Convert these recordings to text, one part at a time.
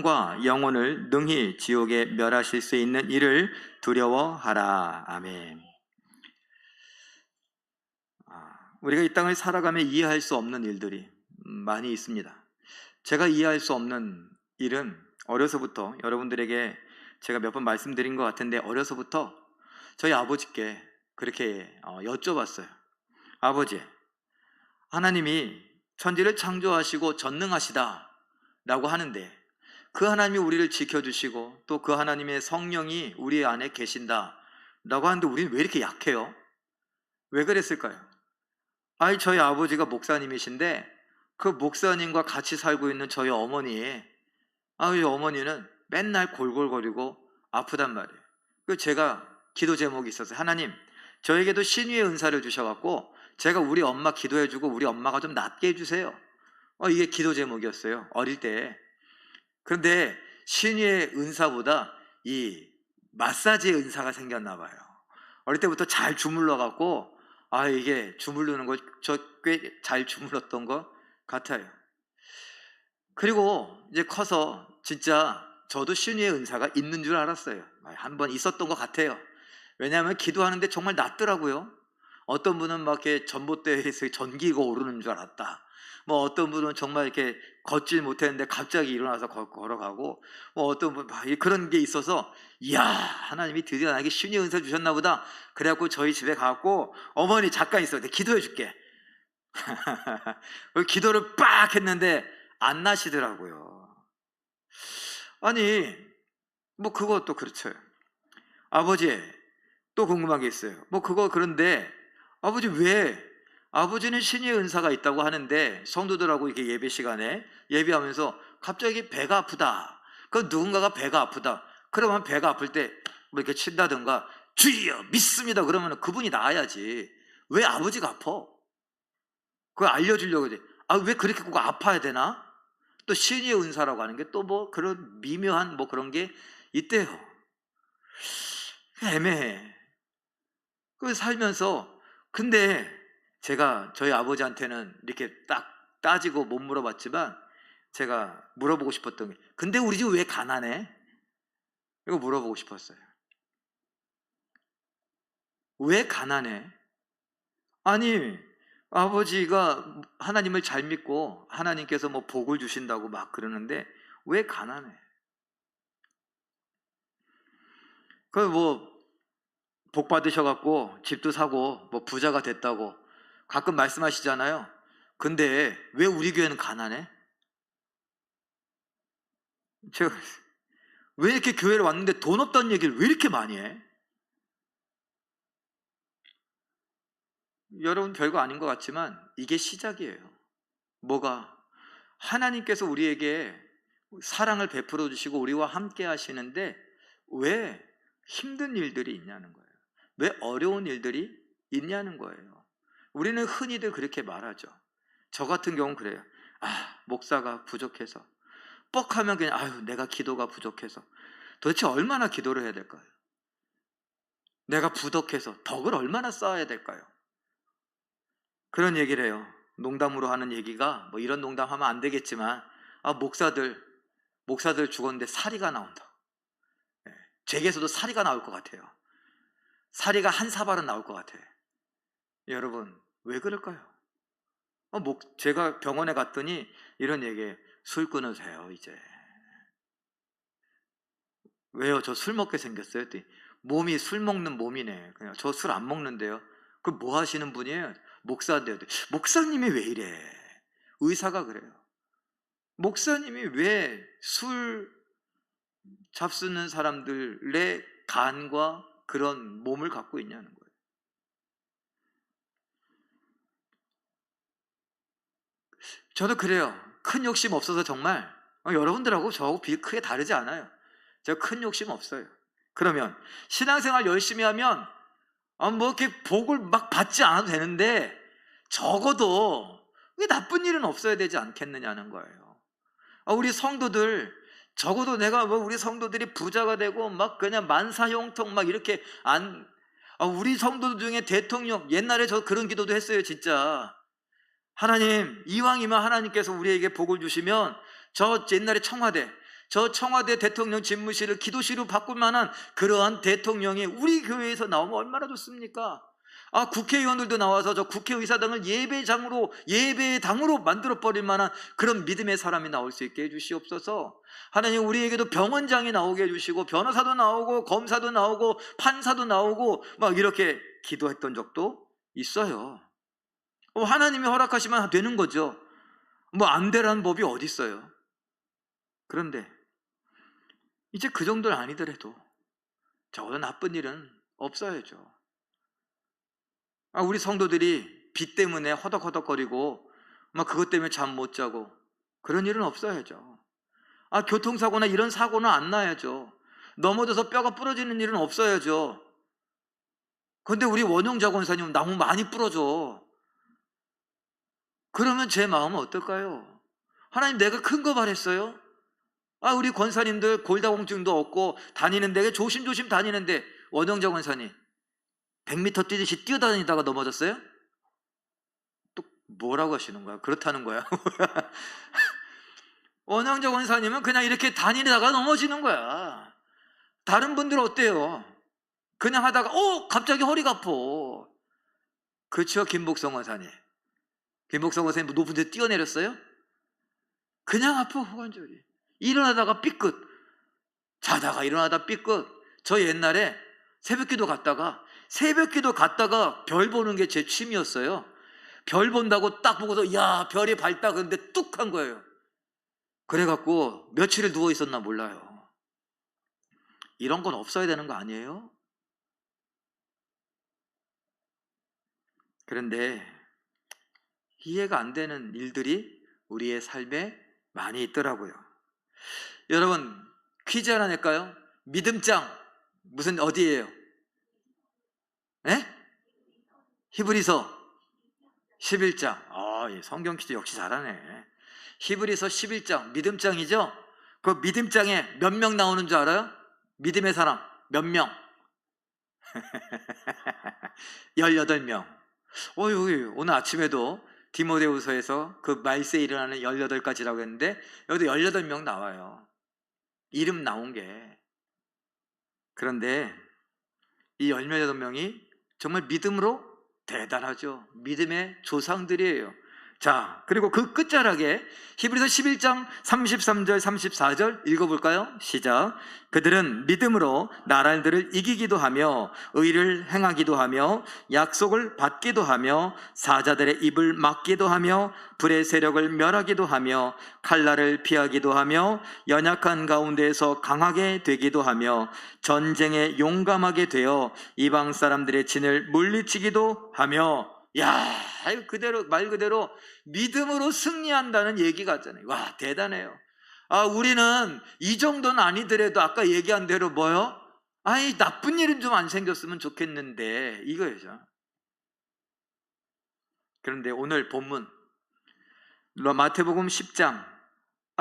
과 영혼을 능히 지옥에 멸하실 수 있는 이를 두려워하라. 아멘. 우리가 이 땅을 살아가며 이해할 수 없는 일들이 많이 있습니다. 제가 이해할 수 없는 일은 어려서부터 여러분들에게 제가 몇 번 말씀드린 것 같은데, 어려서부터 저희 아버지께 그렇게 여쭤봤어요. 아버지, 하나님이 천지를 창조하시고 전능하시다 라고 하는데, 그 하나님이 우리를 지켜주시고 또 그 하나님의 성령이 우리 안에 계신다 라고 하는데 우리는 왜 이렇게 약해요? 왜 그랬을까요? 저희 아버지가 목사님이신데 그 목사님과 같이 살고 있는 저희 어머니, 이 어머니는 맨날 골골거리고 아프단 말이에요. 그래서 제가 기도 제목이 있었어요. 하나님, 저에게도 신유의 은사를 주셔갖고 제가 우리 엄마 기도해주고 우리 엄마가 좀 낫게 해주세요. 이게 기도 제목이었어요, 어릴 때. 그런데 신유의 은사보다 이 마사지의 은사가 생겼나 봐요. 어릴 때부터 잘 주물러갖고 이게 주물르는 거 저 꽤 잘 주물렀던 것 같아요. 그리고 이제 커서 진짜 저도 신유의 은사가 있는 줄 알았어요. 한번 있었던 것 같아요. 왜냐하면 기도하는데 정말 낫더라고요. 어떤 분은 막 이렇게 전봇대에서 전기가 오르는 줄 알았다. 뭐 어떤 분은 정말 이렇게 걷질 못했는데 갑자기 일어나서 걸어가고, 뭐 어떤 분 그런 게 있어서, 이야, 하나님이 드디어 나에게 신유의 은사 주셨나 보다. 그래갖고 저희 집에 가고, 어머니 잠깐 있어, 내가 기도해 줄게. 기도를 빡 했는데 안 나시더라고요. 아니, 뭐 그것도 그렇죠. 아버지, 또 궁금한 게 있어요. 뭐 그거 그런데 아버지, 왜 아버지는 신의 은사가 있다고 하는데 성도들하고 이렇게 예배 시간에 예배하면서 갑자기 배가 아프다, 그 누군가가 배가 아프다 그러면 배가 아플 때 뭐 이렇게 친다든가 주여 믿습니다 그러면 그분이 나아야지, 왜 아버지가 아파? 그걸 알려주려고 그래. 왜 그렇게 꼭 아파야 되나? 또 신의 은사라고 하는 게 또 뭐 그런 미묘한 뭐 그런 게 있대요. 애매해. 그 살면서. 근데 제가 저희 아버지한테는 이렇게 딱 따지고 못 물어봤지만 제가 물어보고 싶었던 게, 근데 우리 집 왜 가난해? 이거 물어보고 싶었어요. 왜 가난해? 아니, 아버지가 하나님을 잘 믿고 하나님께서 뭐 복을 주신다고 막 그러는데 왜 가난해? 그 뭐 복 받으셔갖고 집도 사고 뭐 부자가 됐다고 가끔 말씀하시잖아요. 근데 왜 우리 교회는 가난해? 제가 왜 이렇게 교회를 왔는데 돈 없다는 얘기를 왜 이렇게 많이 해? 여러분 별거 아닌 것 같지만 이게 시작이에요. 뭐가? 하나님께서 우리에게 사랑을 베풀어 주시고 우리와 함께 하시는데 왜 힘든 일들이 있냐는 거예요. 왜 어려운 일들이 있냐는 거예요. 우리는 흔히들 그렇게 말하죠. 저 같은 경우는 그래요. 목사가 부족해서. 뻑하면 그냥 내가 기도가 부족해서. 도대체 얼마나 기도를 해야 될까요? 내가 부족해서 덕을 얼마나 쌓아야 될까요? 그런 얘기를 해요. 농담으로 하는 얘기가, 뭐 이런 농담하면 안 되겠지만 목사들 죽었는데 사리가 나온다. 잭에서도 사리가 나올 것 같아요. 사리가 한 사발은 나올 것 같아요. 여러분 왜 그럴까요? 제가 병원에 갔더니 이런 얘기에, 술 끊으세요 이제. 왜요? 저 술 먹게 생겼어요? 했더니 몸이 술 먹는 몸이네. 그냥 저 술 안 먹는데요. 그 뭐 하시는 분이에요? 목사인데요. 목사님이 왜 이래? 의사가 그래요. 목사님이 왜 술 잡수는 사람들의 간과 그런 몸을 갖고 있냐는 거예요. 저도 그래요. 큰 욕심 없어서 정말 여러분들하고 저하고 크게 다르지 않아요. 제가 큰 욕심 없어요. 그러면 신앙생활 열심히 하면 뭐 이렇게 복을 막 받지 않아도 되는데 적어도 나쁜 일은 없어야 되지 않겠느냐는 거예요. 우리 성도들, 적어도 내가 뭐 우리 성도들이 부자가 되고 막 그냥 만사형통 막 이렇게 우리 성도들 중에 대통령, 옛날에 저 그런 기도도 했어요. 진짜 하나님, 이왕이면 하나님께서 우리에게 복을 주시면 저 옛날에 청와대 저 청와대 대통령 집무실을 기도실로 바꿀 만한 그러한 대통령이 우리 교회에서 나오면 얼마나 좋습니까? 국회의원들도 나와서 저 국회의사당을 예배당으로 만들어버릴 만한 그런 믿음의 사람이 나올 수 있게 해주시옵소서. 하나님, 우리에게도 병원장이 나오게 해주시고 변호사도 나오고 검사도 나오고 판사도 나오고 막 이렇게 기도했던 적도 있어요. 하나님이 허락하시면 되는 거죠. 안 되라는 법이 어디 있어요. 그런데 이제 그 정도는 아니더라도 적어도 나쁜 일은 없어야죠. 우리 성도들이 빚 때문에 허덕허덕거리고 그것 때문에 잠 못 자고 그런 일은 없어야죠. 교통사고나 이런 사고는 안 나야죠. 넘어져서 뼈가 부러지는 일은 없어야죠. 그런데 우리 원용자 권사님은 너무 많이 부러져. 그러면 제 마음은 어떨까요? 하나님, 내가 큰 거 바랬어요? 우리 권사님들 골다공증도 없고 다니는 데게 조심조심 다니는데 원영자 권사님 100m 뛰듯이 뛰어다니다가 넘어졌어요? 또 뭐라고 하시는 거야? 그렇다는 거야. 원영자 권사님은 그냥 이렇게 다니다가 넘어지는 거야. 다른 분들은 어때요? 그냥 하다가 갑자기 허리가 아파. 그렇죠? 김복성 권사님. 김복성 권사님 높은 데 뛰어내렸어요? 그냥 아파. 호관절이. 일어나다가 삐끗, 자다가 일어나다 삐끗. 저 옛날에 새벽기도 갔다가 별 보는 게 제 취미였어요. 별 본다고 딱 보고서 야, 별이 밝다 그런데 뚝 한 거예요. 그래갖고 며칠을 누워 있었나 몰라요. 이런 건 없어야 되는 거 아니에요? 그런데 이해가 안 되는 일들이 우리의 삶에 많이 있더라고요. 여러분, 퀴즈 하나 낼까요? 믿음장 무슨 어디예요? 히브리서 11장. 성경 퀴즈 역시 잘하네. 히브리서 11장 믿음장이죠? 그 믿음장에 몇 명 나오는 줄 알아요? 믿음의 사람 몇 명? 18명. 여기 오늘 아침에도 디모데후서에서 그 말세에 일어나는 18가지라고 했는데 여기도 18명 나와요. 이름 나온 게. 그런데 이 18명이 정말 믿음으로 대단하죠. 믿음의 조상들이에요. 자, 그리고 그 끝자락에 히브리서 11장 33절 34절 읽어볼까요? 시작. 그들은 믿음으로 나라들을 이기기도 하며 의를 행하기도 하며 약속을 받기도 하며 사자들의 입을 막기도 하며 불의 세력을 멸하기도 하며 칼날을 피하기도 하며 연약한 가운데에서 강하게 되기도 하며 전쟁에 용감하게 되어 이방 사람들의 진을 물리치기도 하며. 말 그대로 믿음으로 승리한다는 얘기 같잖아요. 와, 대단해요. 우리는 이 정도는 아니더라도 아까 얘기한 대로 뭐요? 나쁜 일은 좀 안 생겼으면 좋겠는데 이거죠. 그런데 오늘 본문 마태복음 10장,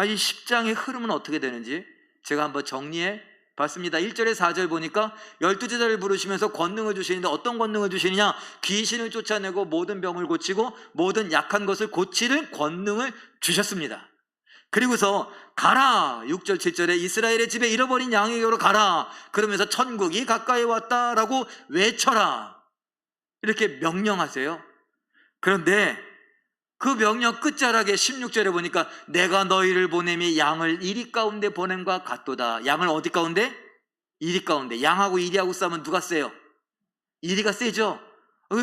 이 10장의 흐름은 어떻게 되는지 제가 한번 정리해 봤습니다. 1절에 4절 보니까 12제자를 부르시면서 권능을 주시는데 어떤 권능을 주시느냐? 귀신을 쫓아내고 모든 병을 고치고 모든 약한 것을 고치는 권능을 주셨습니다. 그리고서 가라, 6절 7절에 이스라엘의 집에 잃어버린 양에게로 가라, 그러면서 천국이 가까이 왔다라고 외쳐라, 이렇게 명령하세요. 그런데 그 명령 끝자락에 16절에 보니까 내가 너희를 보냄이 양을 이리 가운데 보냄과 같도다. 양을 어디 가운데? 이리 가운데. 양하고 이리하고 싸면 누가 세요? 이리가 세죠.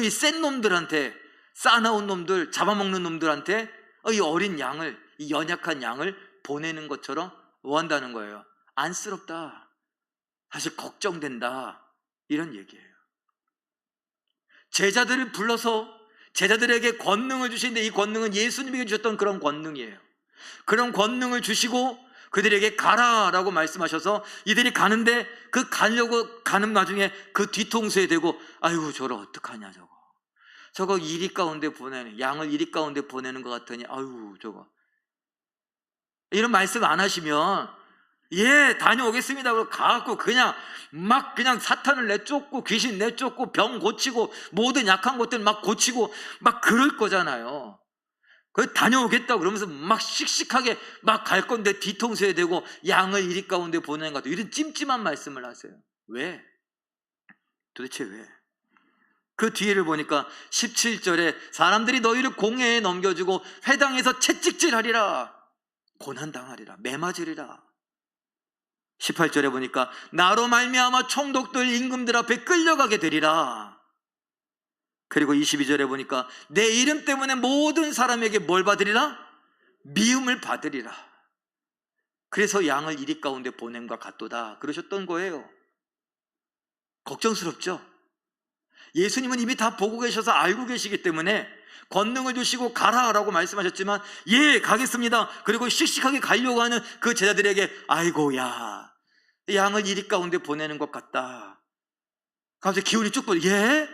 이 센 놈들한테, 싸나운 놈들, 잡아먹는 놈들한테 이 어린 양을, 이 연약한 양을 보내는 것처럼 원한다는 거예요. 안쓰럽다, 사실 걱정된다, 이런 얘기예요. 제자들을 불러서 제자들에게 권능을 주시는데 이 권능은 예수님에게 주셨던 그런 권능이에요. 그런 권능을 주시고 그들에게 가라라고 말씀하셔서 이들이 가는데 그 가려고 가는 와중에 그 뒤통수에 대고 아이고 저를 어떡하냐, 저거 이리 가운데 보내는, 양을 이리 가운데 보내는 것 같으니 아이고 저거, 이런 말씀 안 하시면 다녀오겠습니다 그러고 가갖고 그냥 사탄을 내쫓고 귀신 내쫓고 병 고치고 모든 약한 것들 막 고치고 막 그럴 거잖아요. 그 다녀오겠다 그러면서 막 씩씩하게 막 갈 건데 뒤통수에 대고 양을 이리 가운데 보내는 것 같아요. 이런 찜찜한 말씀을 하세요. 왜? 도대체 왜? 그 뒤를 보니까 17절에 사람들이 너희를 공회에 넘겨주고 회당에서 채찍질하리라, 고난당하리라, 매맞으리라. 18절에 보니까 나로 말미암아 총독들 임금들 앞에 끌려가게 되리라. 그리고 22절에 보니까 내 이름 때문에 모든 사람에게 뭘 받으리라? 미움을 받으리라. 그래서 양을 이리 가운데 보냄과 같도다 그러셨던 거예요. 걱정스럽죠? 예수님은 이미 다 보고 계셔서 알고 계시기 때문에 권능을 주시고 가라라고 말씀하셨지만 예 가겠습니다. 그리고 씩씩하게 가려고 하는 그 제자들에게 아이고야 양을 이리 가운데 보내는 것 같다. 갑자기 기운이 쭉 빠져. 예?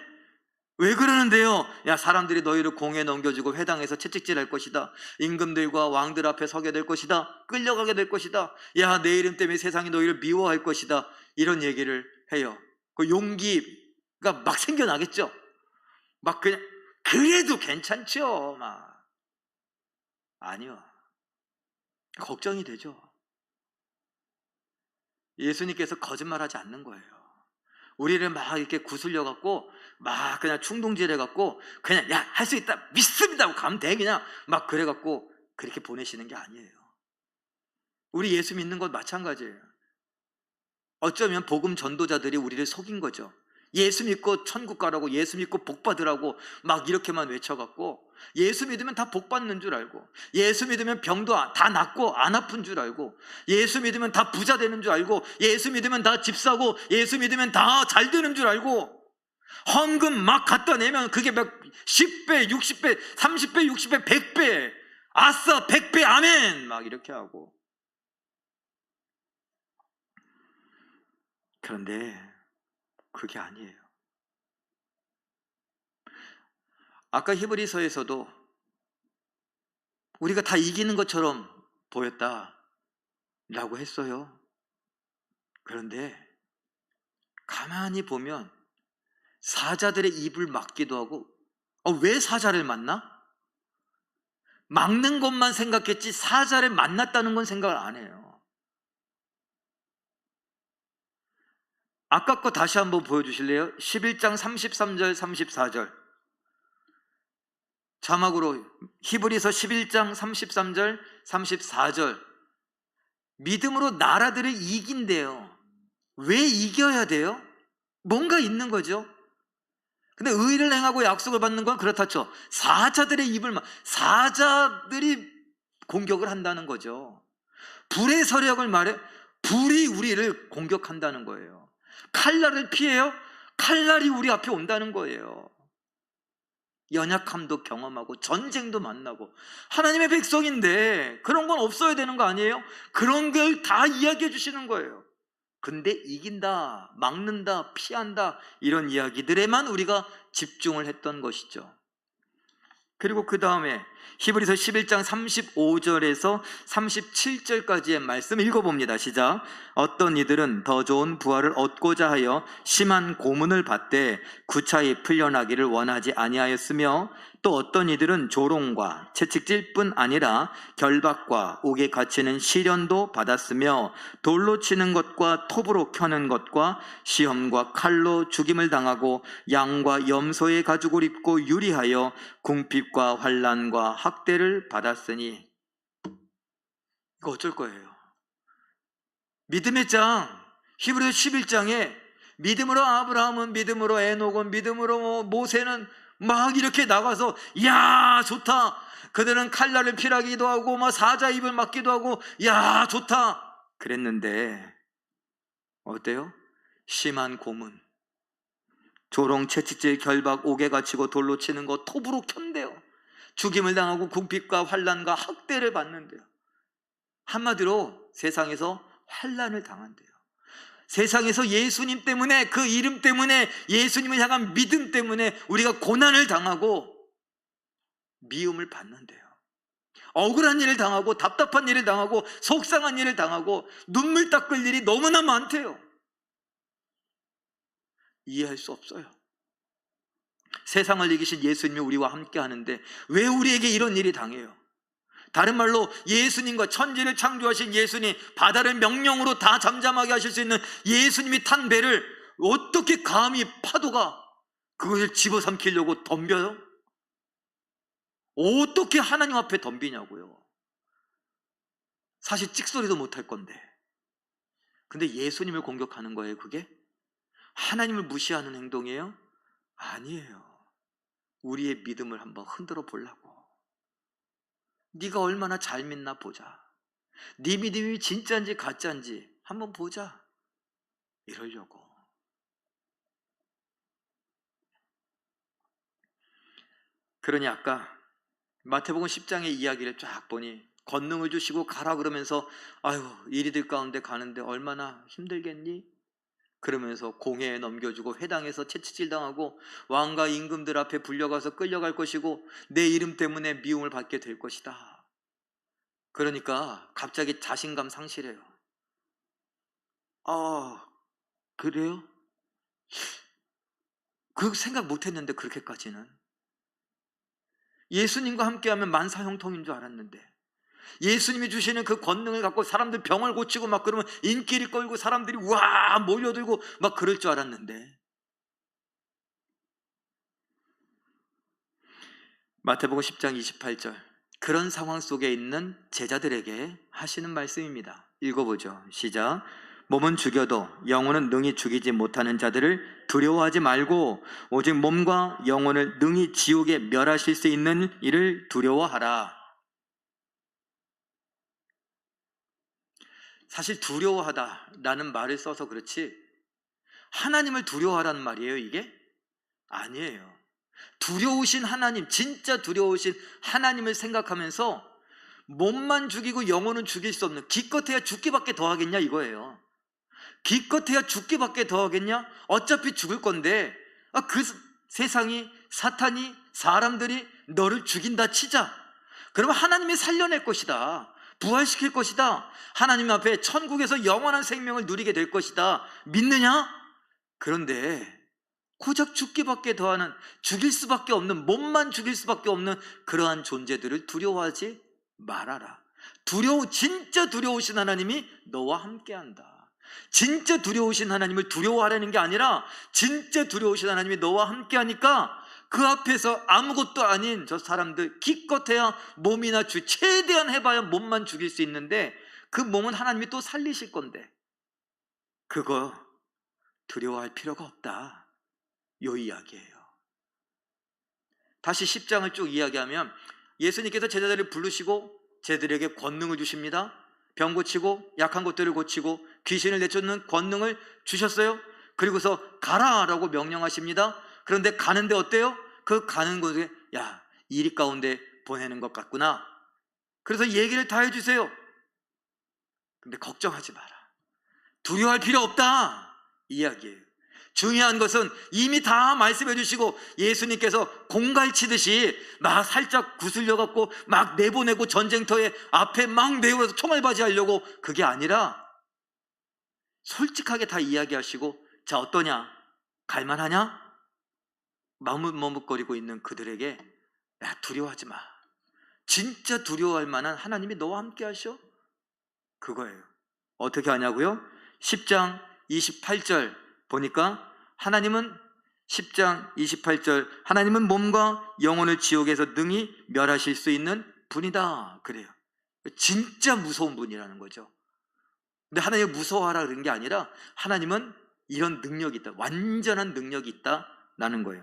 왜 그러는데요? 야, 사람들이 너희를 공에 넘겨주고 회당에서 채찍질할 것이다. 임금들과 왕들 앞에 서게 될 것이다. 끌려가게 될 것이다. 야, 내 이름 때문에 세상이 너희를 미워할 것이다. 이런 얘기를 해요. 그 용기가 막 생겨나겠죠? 막 그냥 그래도 괜찮죠? 막 아니요. 걱정이 되죠. 예수님께서 거짓말하지 않는 거예요. 우리를 막 이렇게 구슬려 갖고 막 그냥 충동질해 갖고 그냥 야, 할 수 있다, 믿습니다 하고 가면 돼, 그냥 막 그래 갖고 그렇게 보내시는 게 아니에요. 우리 예수 믿는 것 마찬가지예요. 어쩌면 복음 전도자들이 우리를 속인 거죠. 예수 믿고 천국 가라고, 예수 믿고 복 받으라고 막 이렇게만 외쳐갖고 예수 믿으면 다 복 받는 줄 알고, 예수 믿으면 병도 다 낫고 안 아픈 줄 알고, 예수 믿으면 다 부자 되는 줄 알고, 예수 믿으면 다 집 사고, 예수 믿으면 다 잘 되는 줄 알고, 헌금 막 갖다 내면 그게 막 10배, 60배, 30배, 60배, 100배, 아싸 100배 아멘 막 이렇게 하고. 그런데 그게 아니에요. 아까 히브리서에서도 우리가 다 이기는 것처럼 보였다라고 했어요. 그런데 가만히 보면 사자들의 입을 막기도 하고, 왜 사자를 만나? 막는 것만 생각했지 사자를 만났다는 건 생각을 안 해요. 아까 거 다시 한번 보여주실래요? 11장 33절 34절 자막으로 히브리서 11장 33절 34절 믿음으로 나라들을 이긴대요. 왜 이겨야 돼요? 뭔가 있는 거죠. 근데 의를 행하고 약속을 받는 건 그렇다죠. 사자들이 공격을 한다는 거죠. 불의 서력을 말해, 불이 우리를 공격한다는 거예요. 칼날을 피해요? 칼날이 우리 앞에 온다는 거예요. 연약함도 경험하고 전쟁도 만나고, 하나님의 백성인데 그런 건 없어야 되는 거 아니에요? 그런 걸 다 이야기해 주시는 거예요. 근데 이긴다, 막는다, 피한다, 이런 이야기들에만 우리가 집중을 했던 것이죠. 그리고 그 다음에 히브리서 11장 35절에서 37절까지의 말씀 읽어봅니다. 시작. 어떤 이들은 더 좋은 부활을 얻고자 하여 심한 고문을 받되 구차히 풀려나기를 원하지 아니하였으며, 또 어떤 이들은 조롱과 채찍질뿐 아니라 결박과 옥에 갇히는 시련도 받았으며, 돌로 치는 것과 톱으로 켜는 것과 시험과 칼로 죽임을 당하고 양과 염소의 가죽을 입고 유리하여 궁핍과 환난과 학대를 받았으니. 이거 어쩔 거예요? 믿음의 장 히브리서 11장에 믿음으로 아브라함은, 믿음으로 에녹은, 믿음으로 모세는 막 이렇게 나가서 야 좋다, 그들은 칼날을 피하기도 하고 막 사자 입을 맞기도 하고 야 좋다 그랬는데 어때요? 심한 고문, 조롱, 채찍질, 결박, 옥에 갇히고 돌로 치는 거, 톱으로 켠대요. 죽임을 당하고 궁핍과 환난과 학대를 받는데요. 한마디로 세상에서 환난을 당한대요. 세상에서 예수님 때문에, 그 이름 때문에, 예수님을 향한 믿음 때문에 우리가 고난을 당하고 미움을 받는데요. 억울한 일을 당하고 답답한 일을 당하고 속상한 일을 당하고 눈물 닦을 일이 너무나 많대요. 이해할 수 없어요. 세상을 이기신 예수님이 우리와 함께 하는데 왜 우리에게 이런 일이 당해요? 다른 말로 예수님과 천지를 창조하신 예수님, 바다를 명령으로 다 잠잠하게 하실 수 있는 예수님이 탄 배를 어떻게 감히 파도가 그것을 집어삼키려고 덤벼요? 어떻게 하나님 앞에 덤비냐고요. 사실 찍소리도 못할 건데. 근데 예수님을 공격하는 거예요, 그게? 하나님을 무시하는 행동이에요? 아니에요. 우리의 믿음을 한번 흔들어 보려고. 네가 얼마나 잘 믿나 보자. 네 믿음이 진짜인지 가짜인지 한번 보자. 이러려고. 그러니 아까 마태복음 10장의 이야기를 쫙 보니 권능을 주시고 가라 그러면서 아유 이리들 가운데 가는데 얼마나 힘들겠니? 그러면서 공회에 넘겨주고 회당에서 채찍질 당하고 왕과 임금들 앞에 불려가서 끌려갈 것이고 내 이름 때문에 미움을 받게 될 것이다. 그러니까 갑자기 자신감 상실해요. 아 그래요? 그 생각 못했는데 그렇게까지는. 예수님과 함께하면 만사형통인 줄 알았는데 예수님이 주시는 그 권능을 갖고 사람들 병을 고치고 막 그러면 인기를 끌고 사람들이 와 몰려들고 막 그럴 줄 알았는데. 마태복음 10장 28절 그런 상황 속에 있는 제자들에게 하시는 말씀입니다. 읽어보죠. 시작. 몸은 죽여도 영혼은 능히 죽이지 못하는 자들을 두려워하지 말고 오직 몸과 영혼을 능히 지옥에 멸하실 수 있는 이를 두려워하라. 사실 두려워하다라는 말을 써서 그렇지 하나님을 두려워하라는 말이에요 이게? 아니에요. 두려우신 하나님, 진짜 두려우신 하나님을 생각하면서 몸만 죽이고 영혼은 죽일 수 없는, 기껏해야 죽기밖에 더 하겠냐 이거예요. 기껏해야 죽기밖에 더 하겠냐? 어차피 죽을 건데 그 세상이, 사탄이, 사람들이 너를 죽인다 치자. 그러면 하나님이 살려낼 것이다. 부활시킬 것이다. 하나님 앞에 천국에서 영원한 생명을 누리게 될 것이다. 믿느냐? 그런데 고작 죽기밖에 더하는, 죽일 수밖에 없는, 몸만 죽일 수밖에 없는 그러한 존재들을 두려워하지 말아라. 진짜 두려우신 하나님이 너와 함께한다. 진짜 두려우신 하나님을 두려워하라는 게 아니라 진짜 두려우신 하나님이 너와 함께하니까 그 앞에서 아무것도 아닌 저 사람들 기껏해야 몸이나 최대한 해봐야 몸만 죽일 수 있는데 그 몸은 하나님이 또 살리실 건데 그거 두려워할 필요가 없다. 요 이야기예요. 다시 10장을 쭉 이야기하면 예수님께서 제자들을 부르시고 제자들에게 권능을 주십니다. 병 고치고 약한 것들을 고치고 귀신을 내쫓는 권능을 주셨어요. 그리고서 가라라고 명령하십니다. 그런데 가는데 어때요? 그 가는 곳에 야 이리 가운데 보내는 것 같구나. 그래서 얘기를 다 해주세요. 근데 걱정하지 마라. 두려워할 필요 없다. 이야기예요. 중요한 것은 이미 다 말씀해 주시고 예수님께서 공갈치듯이 막 살짝 구슬려 갖고 막 내보내고 전쟁터에 앞에 막 내어서 총알바지 하려고 그게 아니라 솔직하게 다 이야기하시고 자 어떠냐? 갈만하냐? 머뭇머뭇거리고 있는 그들에게 야 두려워하지 마. 진짜 두려워할 만한 하나님이 너와 함께 하셔? 그거예요. 어떻게 하냐고요? 10장 28절 보니까 하나님은 10장 28절 하나님은 몸과 영혼을 지옥에서 능히 멸하실 수 있는 분이다 그래요. 진짜 무서운 분이라는 거죠. 근데 하나님을 무서워하라 그런 게 아니라 하나님은 이런 능력이 있다. 완전한 능력이 있다라는 거예요.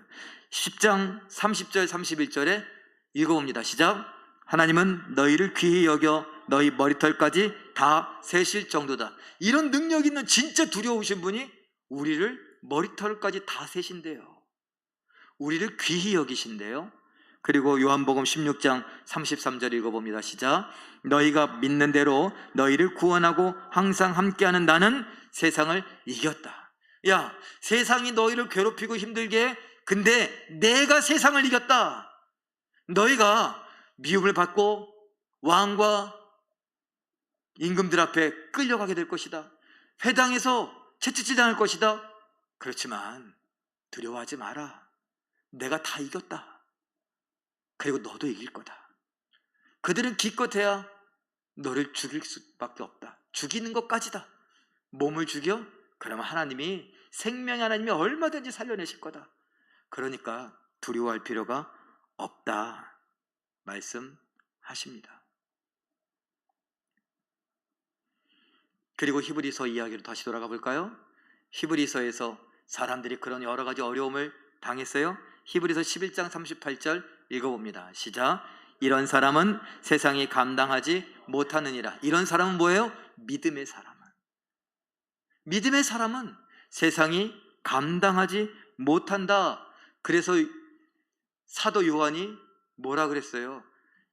10장 30절 31절에 읽어봅니다. 시작. 하나님은 너희를 귀히 여겨 너희 머리털까지 다 세실 정도다. 이런 능력 있는 진짜 두려우신 분이 우리를 머리털까지 다 세신대요. 우리를 귀히 여기신대요. 그리고 요한복음 16장 33절 읽어봅니다. 시작. 너희가 믿는 대로 너희를 구원하고 항상 함께하는 나는 세상을 이겼다. 야 세상이 너희를 괴롭히고 힘들게 해. 근데 내가 세상을 이겼다. 너희가 미움을 받고 왕과 임금들 앞에 끌려가게 될 것이다. 회당에서 채찍질 당할 것이다. 그렇지만 두려워하지 마라. 내가 다 이겼다. 그리고 너도 이길 거다. 그들은 기껏해야 너를 죽일 수밖에 없다. 죽이는 것까지다. 몸을 죽여? 그러면 하나님이, 생명의 하나님이 얼마든지 살려내실 거다. 그러니까 두려워할 필요가 없다 말씀하십니다. 그리고 히브리서 이야기로 다시 돌아가 볼까요? 히브리서에서 사람들이 그런 여러 가지 어려움을 당했어요. 히브리서 11장 38절 읽어봅니다. 시작. 이런 사람은 세상이 감당하지 못하느니라. 이런 사람은 뭐예요? 믿음의 사람은. 믿음의 사람은 세상이 감당하지 못한다. 그래서 사도 요한이 뭐라 그랬어요?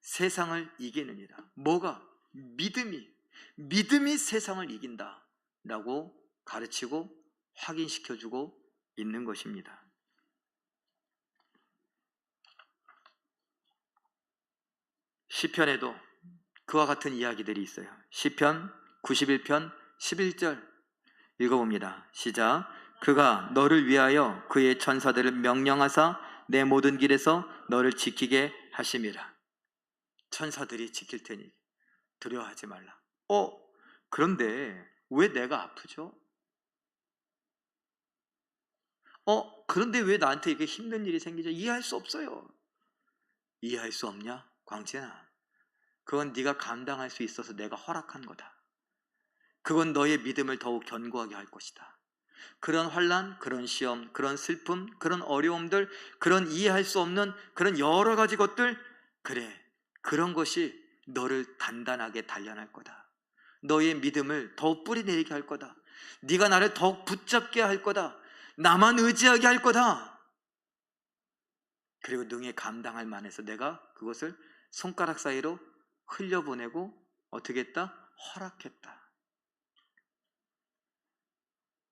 세상을 이기느니라. 뭐가? 믿음이 세상을 이긴다 라고 가르치고 확인시켜주고 있는 것입니다. 시편에도 그와 같은 이야기들이 있어요. 시편 91편 11절 읽어봅니다. 시작. 그가 너를 위하여 그의 천사들을 명령하사 내 모든 길에서 너를 지키게 하심이라. 천사들이 지킬 테니 두려워하지 말라. 그런데 왜 내가 아프죠? 그런데 왜 나한테 이렇게 힘든 일이 생기죠? 이해할 수 없어요. 이해할 수 없냐? 광진아, 그건 네가 감당할 수 있어서 내가 허락한 거다. 그건 너의 믿음을 더욱 견고하게 할 것이다. 그런 환난, 그런 시험, 그런 슬픔, 그런 어려움들, 그런 이해할 수 없는 그런 여러 가지 것들, 그래, 그런 것이 너를 단단하게 단련할 거다. 너의 믿음을 더욱 뿌리내리게 할 거다. 네가 나를 더욱 붙잡게 할 거다. 나만 의지하게 할 거다. 그리고 능히 감당할 만해서 내가 그것을 손가락 사이로 흘려보내고 어떻게 했다? 허락했다.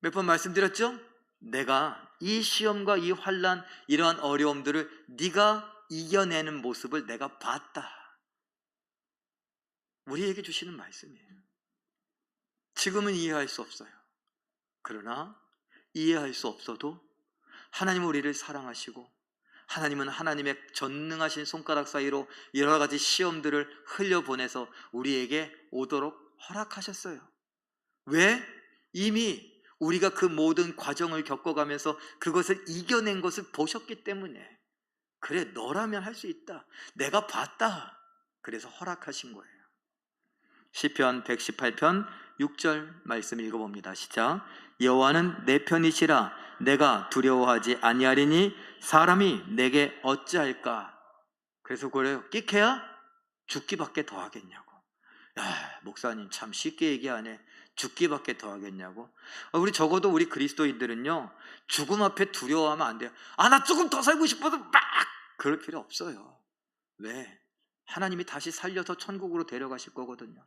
몇 번 말씀드렸죠? 내가 이 시험과 이 환난, 이러한 어려움들을 네가 이겨내는 모습을 내가 봤다. 우리에게 주시는 말씀이에요. 지금은 이해할 수 없어요. 그러나 이해할 수 없어도 하나님은 우리를 사랑하시고 하나님은 하나님의 전능하신 손가락 사이로 여러 가지 시험들을 흘려보내서 우리에게 오도록 허락하셨어요. 왜? 이미 우리가 그 모든 과정을 겪어가면서 그것을 이겨낸 것을 보셨기 때문에. 그래, 너라면 할 수 있다. 내가 봤다. 그래서 허락하신 거예요. 시편 118편 6절 말씀 읽어봅니다. 시작. 여호와는 내 편이시라. 내가 두려워하지 아니하리니 사람이 내게 어찌할까. 그래서 그래요. 끽해야 죽기밖에 더 하겠냐고. 야, 목사님 참 쉽게 얘기하네. 죽기밖에 더 하겠냐고. 우리 적어도 우리 그리스도인들은요, 죽음 앞에 두려워하면 안 돼요. 나 조금 더 살고 싶어도 막 그럴 필요 없어요. 왜? 하나님이 다시 살려서 천국으로 데려가실 거거든요.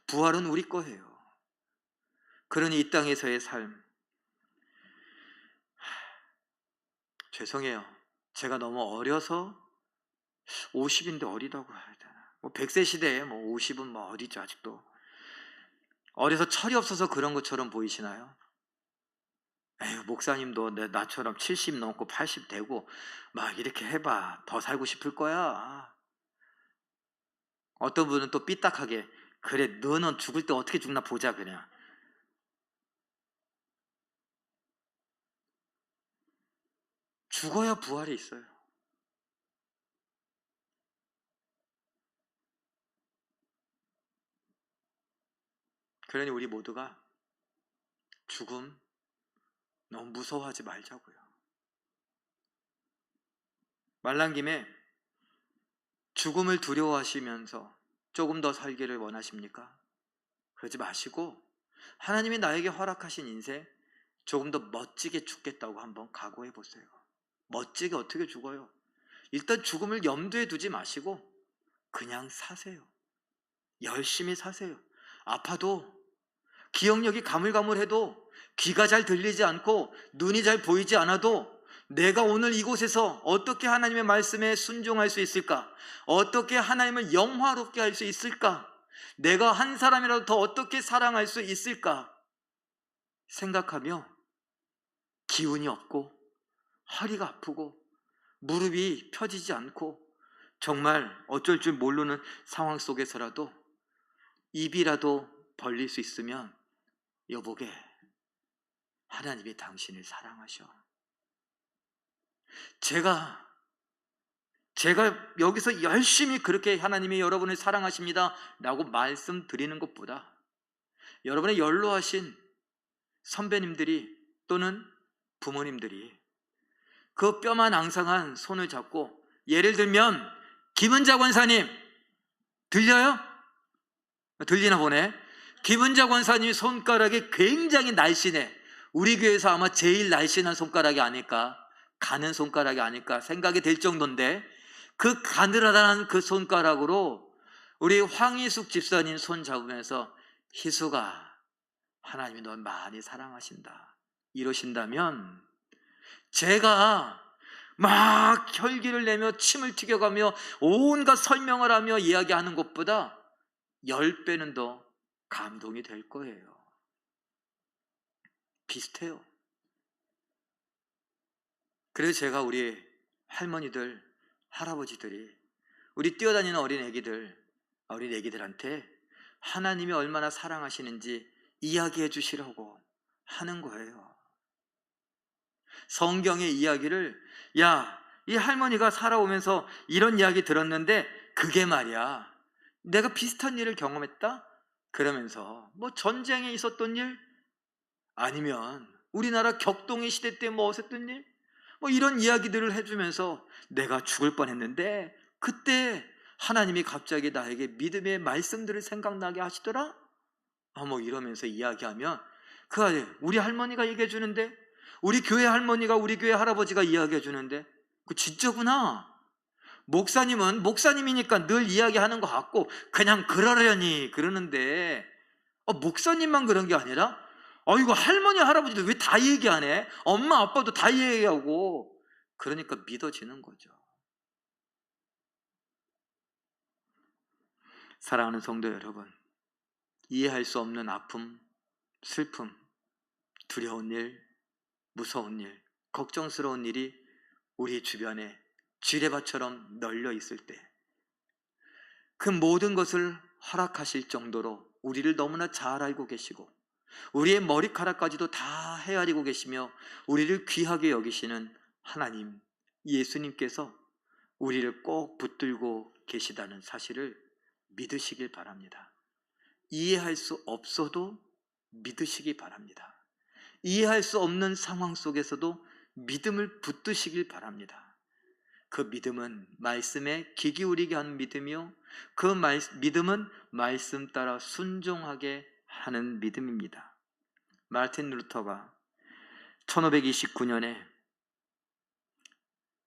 부활은 우리 거예요. 그러니 이 땅에서의 삶, 죄송해요. 제가 너무 어려서 50인데 어리다고 해야 되나. 100세 시대에 50은 어리죠, 아직도. 어려서 철이 없어서 그런 것처럼 보이시나요? 에휴, 목사님도 나처럼 70 넘고 80 되고 막 이렇게 해봐. 더 살고 싶을 거야. 어떤 분은 또 삐딱하게, 그래, 너는 죽을 때 어떻게 죽나 보자, 그냥. 죽어야 부활이 있어요. 그러니 우리 모두가 죽음 너무 무서워하지 말자고요. 말란 김에 죽음을 두려워하시면서 조금 더 살기를 원하십니까? 그러지 마시고 하나님이 나에게 허락하신 인생 조금 더 멋지게 죽겠다고 한번 각오해 보세요. 멋지게 어떻게 죽어요? 일단 죽음을 염두에 두지 마시고 그냥 사세요. 열심히 사세요. 아파도, 기억력이 가물가물해도, 귀가 잘 들리지 않고 눈이 잘 보이지 않아도 내가 오늘 이곳에서 어떻게 하나님의 말씀에 순종할 수 있을까? 어떻게 하나님을 영화롭게 할 수 있을까? 내가 한 사람이라도 더 어떻게 사랑할 수 있을까? 생각하며 기운이 없고 허리가 아프고 무릎이 펴지지 않고 정말 어쩔 줄 모르는 상황 속에서라도 입이라도 벌릴 수 있으면 여보게, 하나님이 당신을 사랑하셔. 제가 여기서 열심히 그렇게 하나님이 여러분을 사랑하십니다 라고 말씀드리는 것보다 여러분의 연로하신 선배님들이 또는 부모님들이 그 뼈만 앙상한 손을 잡고, 예를 들면 김은자 권사님 들려요? 들리나 보네. 김은자 권사님 손가락이 굉장히 날씬해. 우리 교회에서 아마 제일 날씬한 손가락이 아닐까, 가는 손가락이 아닐까 생각이 될 정도인데, 그 가느다란 그 손가락으로 우리 황희숙 집사님 손 잡으면서 희숙아, 하나님이 널 많이 사랑하신다 이러신다면, 제가 막 혈기를 내며 침을 튀겨가며 온갖 설명을 하며 이야기하는 것보다 10배는 더 감동이 될 거예요. 비슷해요. 그래서 제가 우리 할머니들, 할아버지들이, 우리 뛰어다니는 어린 애기들한테 하나님이 얼마나 사랑하시는지 이야기해 주시라고 하는 거예요. 성경의 이야기를, 야, 이 할머니가 살아오면서 이런 이야기 들었는데 그게 말이야, 내가 비슷한 일을 경험했다? 그러면서 뭐 전쟁에 있었던 일, 아니면 우리나라 격동의 시대 때 뭐 어쨌던 일, 뭐 이런 이야기들을 해주면서 내가 죽을 뻔했는데 그때 하나님이 갑자기 나에게 믿음의 말씀들을 생각나게 하시더라? 뭐 이러면서 이야기하면, 그 아이 우리 할머니가 얘기해 주는데, 우리 교회 할머니가, 우리 교회 할아버지가 이야기해 주는데, 그 진짜구나. 목사님은 목사님이니까 늘 이야기하는 것 같고 그냥 그러려니 그러는데, 목사님만 그런 게 아니라 이거 할머니 할아버지도 왜 다 얘기하네? 엄마 아빠도 다 얘기하고. 그러니까 믿어지는 거죠. 사랑하는 성도 여러분, 이해할 수 없는 아픔, 슬픔, 두려운 일, 무서운 일, 걱정스러운 일이 우리 주변에 지뢰밭처럼 널려 있을 때, 그 모든 것을 허락하실 정도로 우리를 너무나 잘 알고 계시고 우리의 머리카락까지도 다 헤아리고 계시며 우리를 귀하게 여기시는 하나님, 예수님께서 우리를 꼭 붙들고 계시다는 사실을 믿으시길 바랍니다. 이해할 수 없어도 믿으시기 바랍니다. 이해할 수 없는 상황 속에서도 믿음을 붙드시길 바랍니다. 그 믿음은 말씀에 귀 기울이게 하는 믿음이요, 그 믿음은 말씀 따라 순종하게 하는 믿음입니다. 마르틴 루터가 1529년에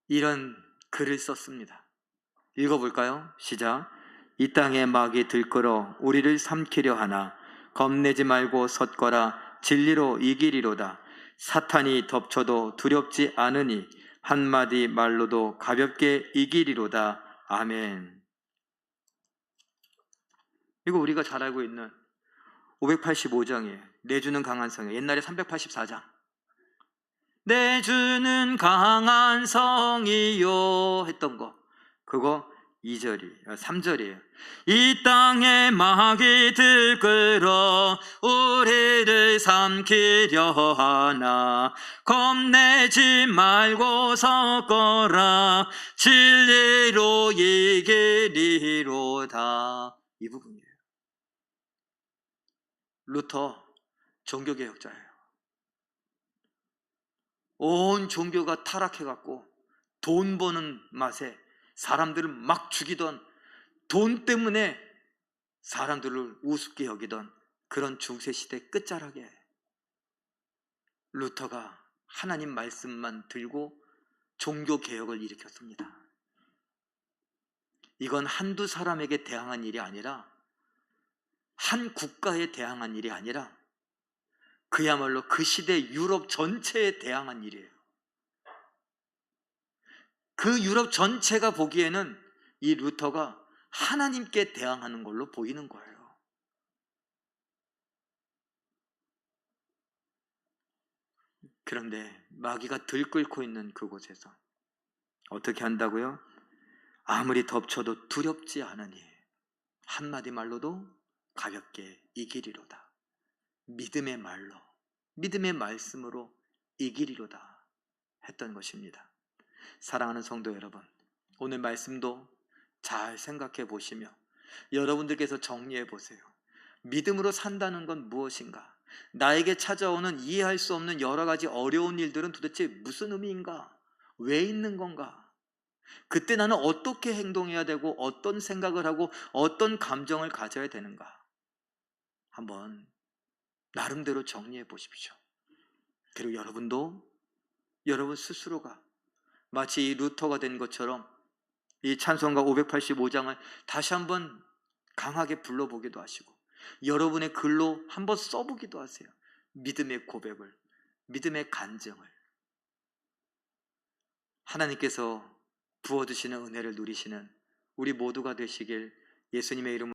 이런 글을 썼습니다. 읽어볼까요? 시작. 이 땅에 마귀 들끓어 우리를 삼키려 하나 겁내지 말고 섰거라. 진리로 이기리로다. 사탄이 덮쳐도 두렵지 않으니 한마디 말로도 가볍게 이기리로다. 아멘. 이거 우리가 잘 알고 있는 585장이에요. 내주는 강한 성이에요. 옛날에 384장. 내주는 강한 성이요 했던 거, 그거 3절이에요. 이 땅에 마귀 들끓어 우리를 삼키려 하나 겁내지 말고 섰거라. 진리로 이기리로다. 이 부분이에요. 루터 종교개혁자예요. 온 종교가 타락해갖고 돈 버는 맛에 사람들을 막 죽이던, 돈 때문에 사람들을 우습게 여기던 그런 중세시대 끝자락에 루터가 하나님 말씀만 들고 종교개혁을 일으켰습니다. 이건 한두 사람에게 대항한 일이 아니라, 한 국가에 대항한 일이 아니라 그야말로 그 시대 유럽 전체에 대항한 일이에요. 그 유럽 전체가 보기에는 이 루터가 하나님께 대항하는 걸로 보이는 거예요. 그런데 마귀가 들끓고 있는 그곳에서 어떻게 한다고요? 아무리 덮쳐도 두렵지 않으니 한마디 말로도 가볍게 이기리로다. 믿음의 말로, 믿음의 말씀으로 이기리로다 했던 것입니다. 사랑하는 성도 여러분, 오늘 말씀도 잘 생각해 보시며 여러분들께서 정리해 보세요. 믿음으로 산다는 건 무엇인가? 나에게 찾아오는 이해할 수 없는 여러 가지 어려운 일들은 도대체 무슨 의미인가? 왜 있는 건가? 그때 나는 어떻게 행동해야 되고 어떤 생각을 하고 어떤 감정을 가져야 되는가? 한번 나름대로 정리해 보십시오. 그리고 여러분도 여러분 스스로가 마치 이 루터가 된 것처럼 이 찬송가 585장을 다시 한번 강하게 불러보기도 하시고 여러분의 글로 한번 써보기도 하세요. 믿음의 고백을, 믿음의 간증을. 하나님께서 부어주시는 은혜를 누리시는 우리 모두가 되시길 예수님의 이름으로